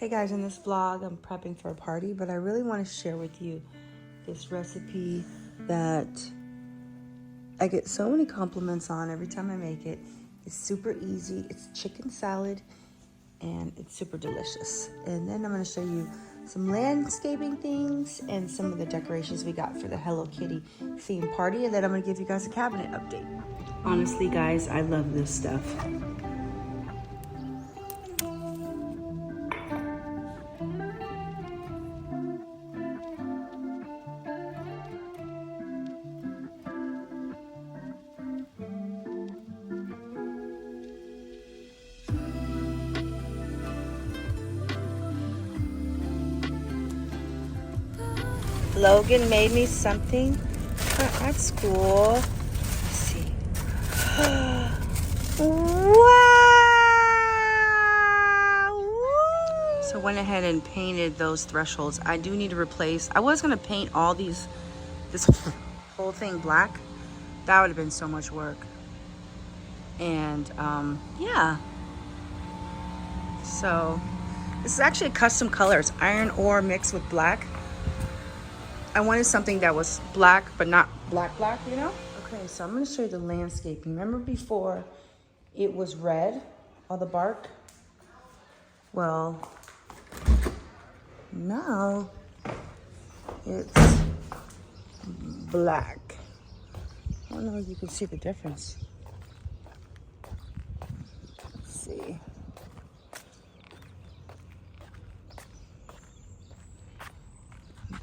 Hey guys, in this vlog I'm prepping for a party, but I really want to share with you this recipe that I get so many compliments on every time I make it. It's super easy, it's chicken salad, and it's super delicious. And then I'm going to show you some landscaping things and some of the decorations we got for the Hello Kitty theme party, and then I'm going to give you guys a cabinet update. Honestly guys, I love this stuff. Logan made me something at school. Let's see. Wow! So I went ahead and painted those thresholds. I do need to replace. I was gonna paint all this whole thing black. That would have been so much work. And yeah. So this is actually a custom color. It's iron ore mixed with black. I wanted something that was black, but not black, you know? Okay, so I'm gonna show you the landscaping. Remember before it was red, all the bark? Well, now it's black. I don't know if you can see the difference. Let's see.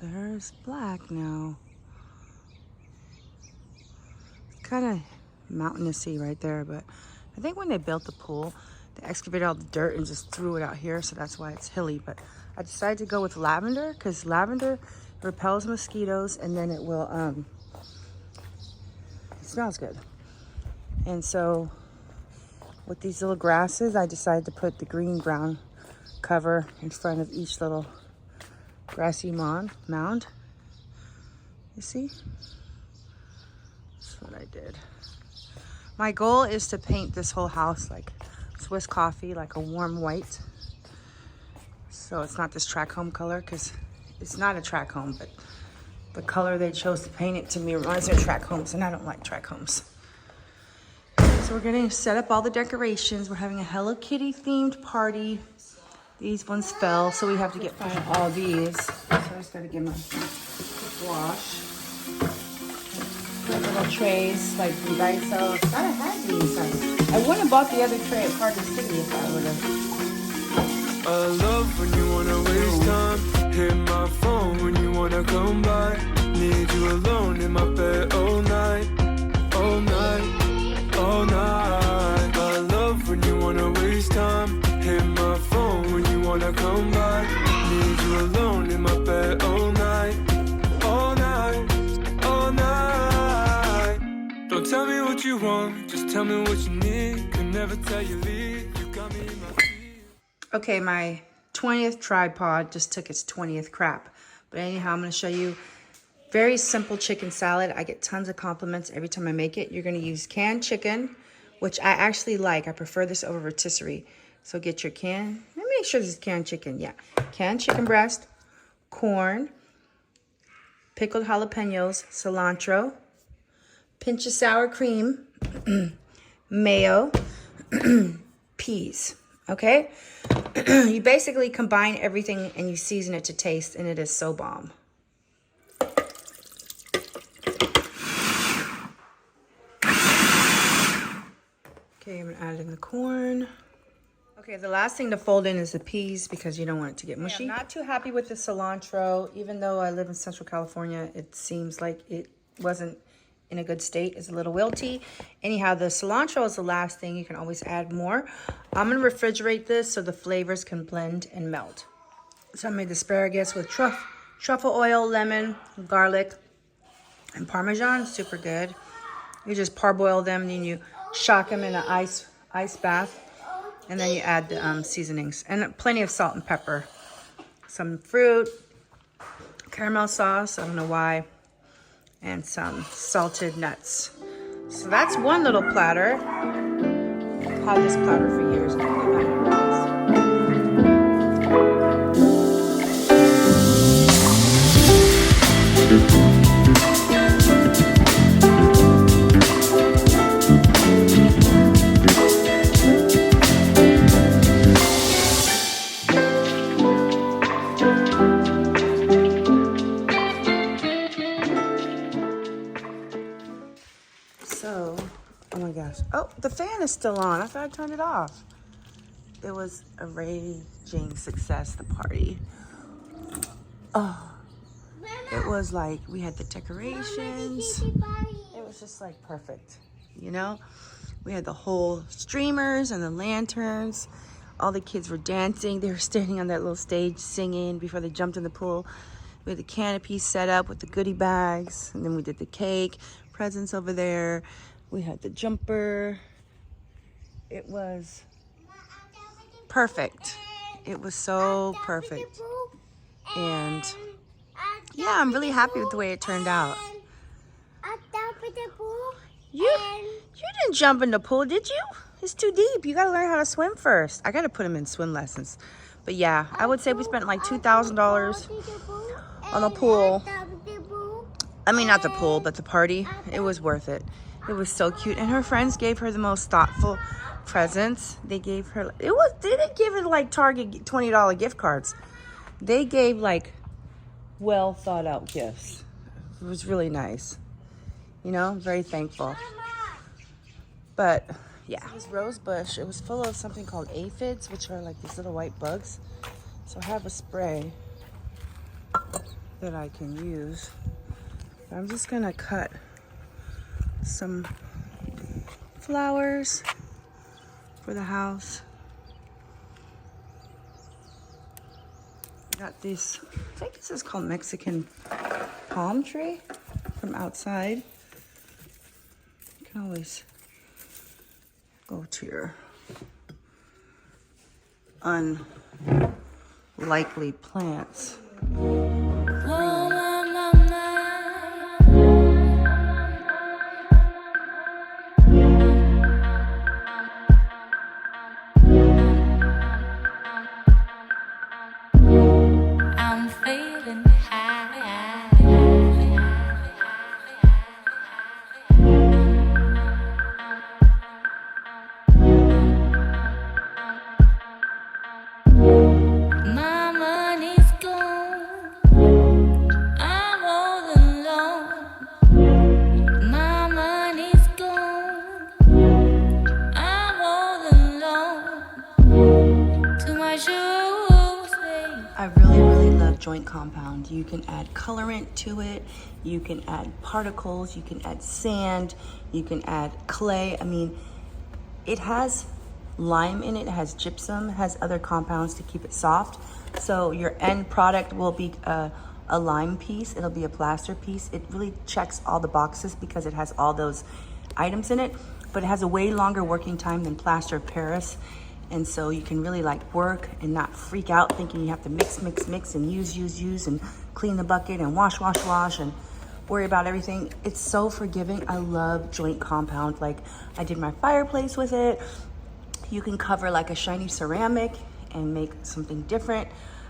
There's black now. It's kind of mountainousy right there, but I think when they built the pool, they excavated all the dirt and just threw it out here, so that's why it's hilly. But I decided to go with lavender because lavender repels mosquitoes, and then it will it smells good. And so with these little grasses, I decided to put the green ground cover in front of each little grassy mound. You see? That's what I did. My goal is to paint this whole house like Swiss coffee, like a warm white. So it's not this track home color, because it's not a track home, but the color they chose to paint it to me reminds me of track homes, and I don't like track homes. So we're gonna set up all the decorations. We're having a Hello Kitty themed party. These ones fell, so we have to get all these. So I just gotta get my wash. Little trays, like the Daiso. I thought I had these. I wouldn't have bought the other tray at Party City if I would have. I love when you wanna waste time. Hit my phone when you wanna come by. Need you alone in my bed all night, all night, all night. I love when you wanna waste time. Hit my phone when you wanna come by. Need you alone in my bed all night, all night, all night. Don't tell me what you want, just tell me what you need. Can never tell you leave. You got me in my feet. Okay, my 20th tripod just took its 20th crap. But anyhow, I'm gonna show you very simple chicken salad. I get tons of compliments every time I make it. You're gonna use canned chicken, which I actually like. I prefer this over rotisserie. So get your let me make sure this is canned chicken. Yeah, canned chicken breast, corn, pickled jalapenos, cilantro, pinch of sour cream, mayo, peas, okay? You basically combine everything and you season it to taste, and it is so bomb. Okay, I'm gonna add in the corn. Okay, the last thing to fold in is the peas because you don't want it to get mushy. I'm not too happy with the cilantro. Even though I live in Central California, it seems like it wasn't in a good state. It's a little wilty. Anyhow, the cilantro is the last thing. You can always add more. I'm gonna refrigerate this so the flavors can blend and melt. So I made the asparagus with truffle oil, lemon, garlic, and Parmesan. Super good. You just parboil them, and then you shock them in an ice bath. And then you add the seasonings and plenty of salt and pepper. Some fruit, caramel sauce, I don't know why, and some salted nuts. So that's one little platter. I've had this platter for years. The fan is still on. I thought I turned it off. It was a raging success, the party. Oh, it was like we had the decorations. It was just like perfect, you know? We had the whole streamers and the lanterns. All the kids were dancing. They were standing on that little stage singing before they jumped in the pool. We had the canopy set up with the goodie bags. And then we did the cake, presents over there. We had the jumper. It was perfect. It was so perfect. And yeah, I'm really happy with the way it turned out. You didn't jump in the pool, did you? It's too deep. You gotta learn how to swim first. I gotta put him in swim lessons. But yeah, I would say we spent like $2,000 on the pool. I mean, not the pool, but the party. It was worth it. It was so cute. And her friends gave her the most thoughtful presents. They gave her, they didn't give her like Target $20 gift cards. They gave like well thought out gifts. It was really nice. You know, very thankful. But yeah, this rose bush, it was full of something called aphids, which are like these little white bugs. So I have a spray that I can use. I'm just gonna cut some flowers for the house. Got this, I think this is called Mexican palm tree from outside. You can always go to your unlikely plants. Joint compound. You can add colorant to it, you can add particles, you can add sand, you can add clay. I mean, it has lime in it, it has gypsum, it has other compounds to keep it soft. So your end product will be a lime piece, it'll be a plaster piece. It really checks all the boxes because it has all those items in it, but it has a way longer working time than plaster of Paris. And so you can really like work and not freak out thinking you have to mix and use and clean the bucket and wash and worry about everything. It's so forgiving. I love joint compound. Like I did my fireplace with it. You can cover like a shiny ceramic and make something different.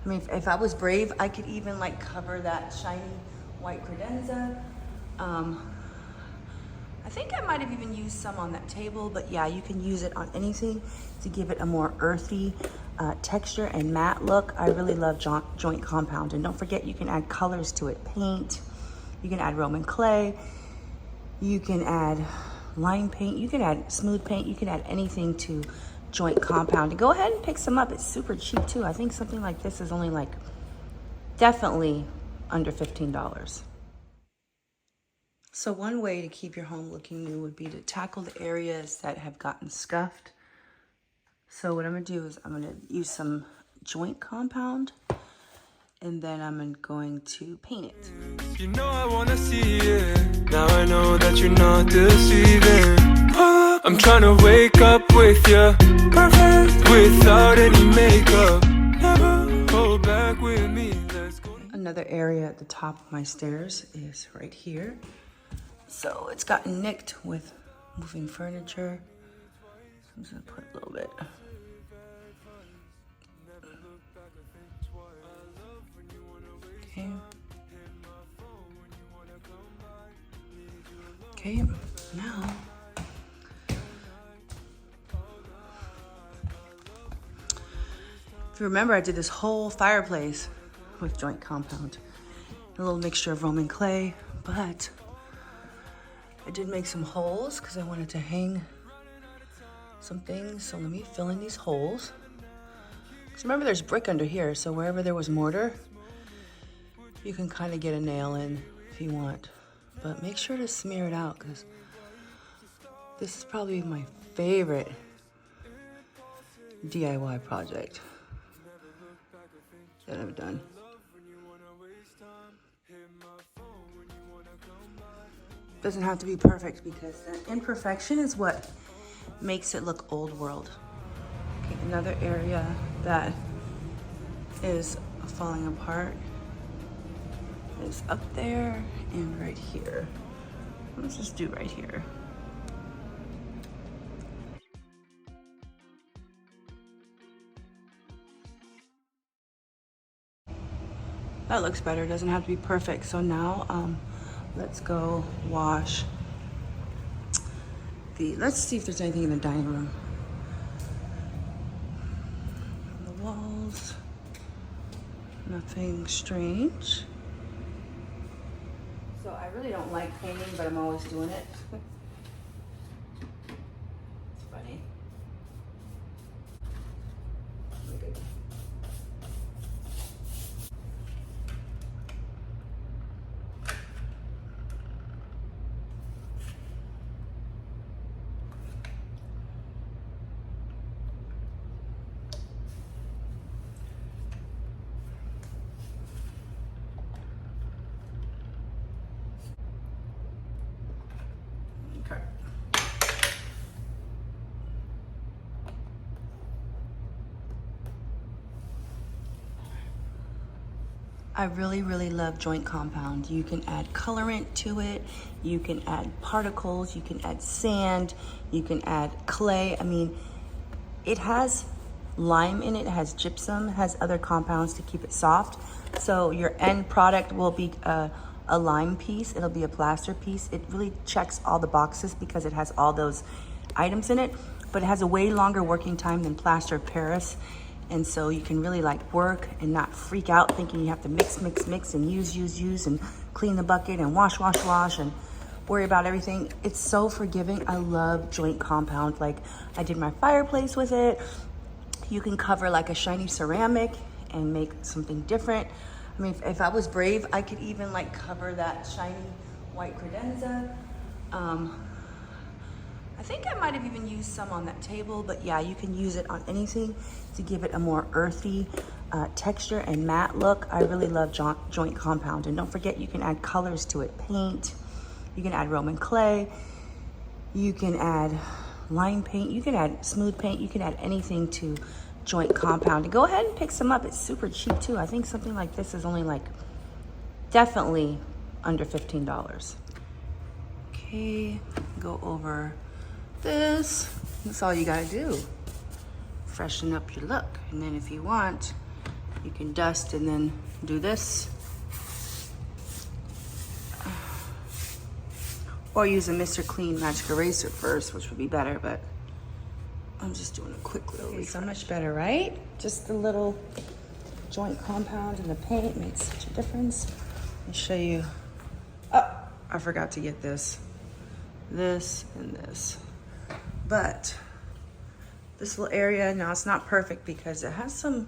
I mean, if I was brave, I could even like cover that shiny white credenza. I think I might have even used some on that table, but yeah, you can use it on anything to give it a more earthy texture and matte look. I really love joint compound. And don't forget, you can add colors to it. Paint, you can add Roman clay, you can add lime paint, you can add smooth paint, you can add anything to joint compound. And go ahead and pick some up. It's super cheap too. I think something like this is only like definitely under $15. So one way to keep your home looking new would be to tackle the areas that have gotten scuffed. So what I'm gonna do is I'm gonna use some joint compound and then I'm going to paint it. You know I wanna see it. Now I know that you're not deceiving. I'm trying to wake up with you, perfect, without any makeup. Never hold back with me. Let's go. Another area at the top of my stairs is right here. So it's gotten nicked with moving furniture. I'm just gonna put a little bit. Okay. Okay, now if you remember, I did this whole fireplace with joint compound. A little mixture of Roman clay, but I did make some holes because I wanted to hang some things. So let me fill in these holes. Because remember, there's brick under here, so wherever there was mortar, you can kind of get a nail in if you want. But make sure to smear it out, because this is probably my favorite DIY project that I've done. Doesn't have to be perfect, because that imperfection is what makes it look old world. Okay, another area that is falling apart is up there and right here. Let's just do right here. That looks better. Doesn't have to be perfect. So now let's go wash let's see if there's anything in the dining room. The walls, nothing strange. So I really don't like painting, but I'm always doing it. It's funny. Okay. I really, really love joint compound. You can add colorant to it. You can add particles. You can add sand. You can add clay. I mean, it has lime in it. It has gypsum. It has other compounds to keep it soft. So your end product will be a lime piece. It'll be a plaster piece. It really checks all the boxes because it has all those items in it, but it has a way longer working time than plaster of Paris. And so you can really like work and not freak out thinking you have to mix and use and clean the bucket and wash and worry about everything. It's so forgiving. I love joint compound. Like, I did my fireplace with it. You can cover like a shiny ceramic and make something different. I mean, if I was brave, I could even like cover that shiny white credenza. I think I might have even used some on that table, but yeah, you can use it on anything to give it a more earthy texture and matte look. I really love joint compound. And don't forget, you can add colors to it. Paint, you can add Roman clay, you can add lime paint, you can add smooth paint, you can add anything to joint compound. And go ahead and pick some up. It's super cheap too. I think something like this is only like definitely under $15. Okay, go over this. That's all you gotta do. Freshen up your look. And then if you want, you can dust and then do this. Or use a Mr. Clean Magic Eraser first, which would be better, but I'm just doing a quick little refresh. So much better, right? Just the little joint compound and the paint makes such a difference. Let me show you. Oh, I forgot to get this and this. But this little area, now it's not perfect because it has some,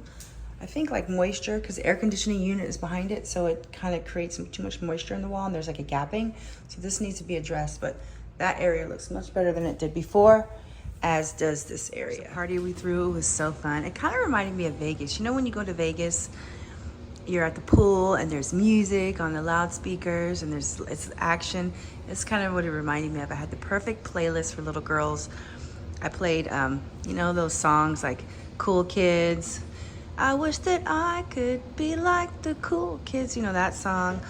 I think, like moisture, because the air conditioning unit is behind it, so it kind of creates too much moisture in the wall and there's like a gapping. So this needs to be addressed, but that area looks much better than it did before, as does this area. The party we threw was so fun. It kind of reminded me of Vegas. You know, when you go to Vegas, you're at the pool and there's music on the loudspeakers and it's action. It's kind of what it reminded me of. I had the perfect playlist for little girls. I played, you know, those songs like Cool Kids. I wish that I could be like the cool kids. You know that song.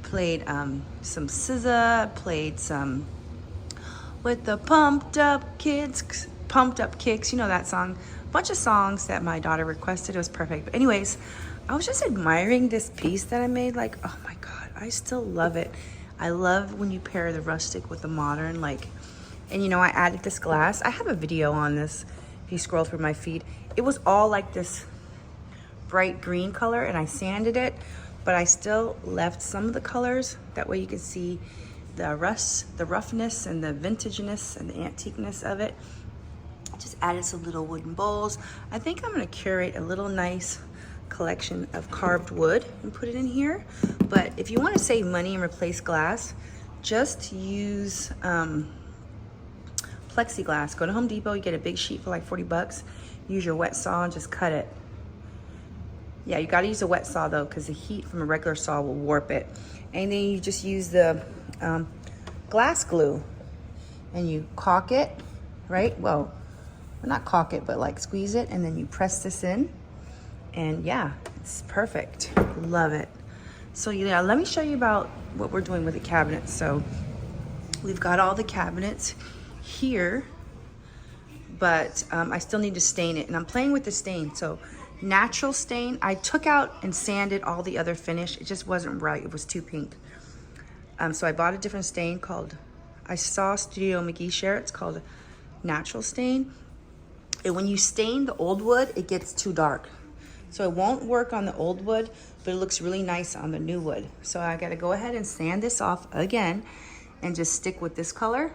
Played some SZA. Played some With the Pumped Up Kids, Pumped Up Kicks. You know that song. A bunch of songs that my daughter requested. It was perfect. But anyways, I was just admiring this piece that I made. Like, oh my God, I still love it. I love when you pair the rustic with the modern, like, and you know, I added this glass. I have a video on this if you scroll through my feed. It was all like this bright green color and I sanded it, but I still left some of the colors. That way you can see the rust, the roughness and the vintageness and the antiqueness of it. Just added some little wooden bowls. I think I'm gonna curate a little nice collection of carved wood and put it in here. But if you want to save money and replace glass, just use plexiglass. Go to Home Depot, you get a big sheet for like 40 bucks. Use your wet saw and just cut it. Yeah, you gotta use a wet saw though, because the heat from a regular saw will warp it. And then you just use the glass glue and you caulk it, right? Well, not caulk it, but like squeeze it, and then you press this in. And yeah, it's perfect. Love it. So yeah, let me show you about what we're doing with the cabinets. So we've got all the cabinets here, but I still need to stain it, and I'm playing with the stain. So natural stain, I took out and sanded all the other finish. It just wasn't right, it was too pink. So I bought a different stain called, I saw Studio McGee share, it's called natural stain. And when you stain the old wood, it gets too dark. So it won't work on the old wood, but it looks really nice on the new wood. So I gotta go ahead and sand this off again and just stick with this color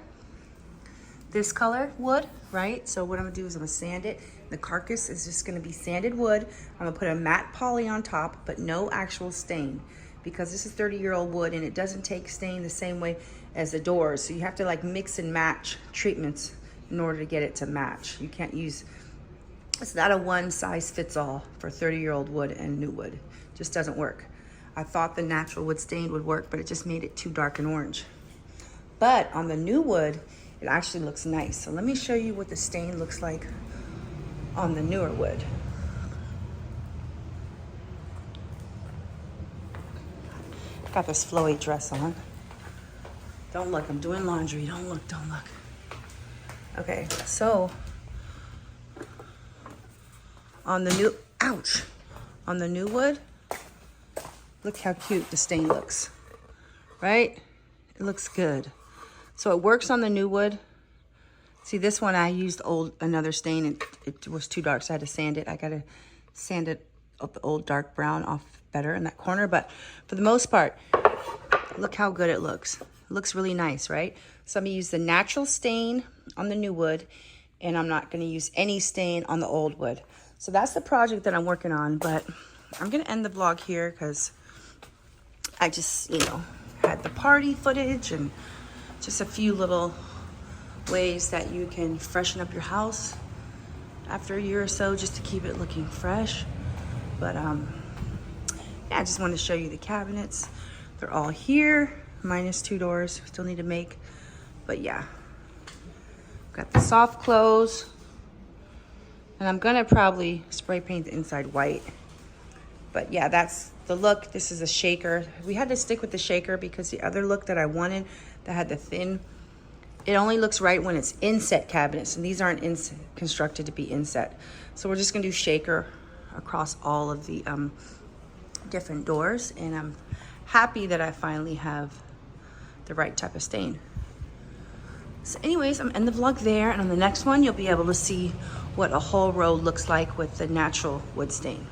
wood, right? So what I'm gonna do is I'm gonna sand it. The carcass is just gonna be sanded wood. I'm gonna put a matte poly on top, but no actual stain, because this is 30-year-old wood and it doesn't take stain the same way as the doors. So you have to like mix and match treatments in order to get it to match. You can't use, it's not a one size fits all for 30-year-old wood and new wood. Just doesn't work. I thought the natural wood stain would work, but it just made it too dark and orange. But on the new wood, it actually looks nice. So let me show you what the stain looks like on the newer wood. Got this flowy dress on. Don't look, I'm doing laundry. Don't look, don't look. Okay, so on the new, ouch, on the new wood, look how cute the stain looks, right? It looks good. So it works on the new wood. See, this one I used another stain and it was too dark, so I had to sand it. I gotta sand it up the old dark brown off better in that corner, but for the most part, look how good it looks. It looks really nice, right? So I'm gonna use the natural stain on the new wood, and I'm not gonna use any stain on the old wood. So that's the project that I'm working on, but I'm gonna end the vlog here because I just, you know, had the party footage and just a few little ways that you can freshen up your house after a year or so just to keep it looking fresh. But yeah, I just wanted to show you the cabinets. They're all here, minus 2 doors, still need to make, but yeah. Got the soft close, and I'm gonna probably spray paint the inside white. But yeah, that's the look. This is a shaker. We had to stick with the shaker because the other look that I wanted that had the thin, it only looks right when it's inset cabinets, and these aren't constructed to be inset. So we're just gonna do shaker across all of the different doors, and I'm happy that I finally have the right type of stain. So anyways, I'm in the vlog there, and on the next one, you'll be able to see what a whole row looks like with the natural wood stain.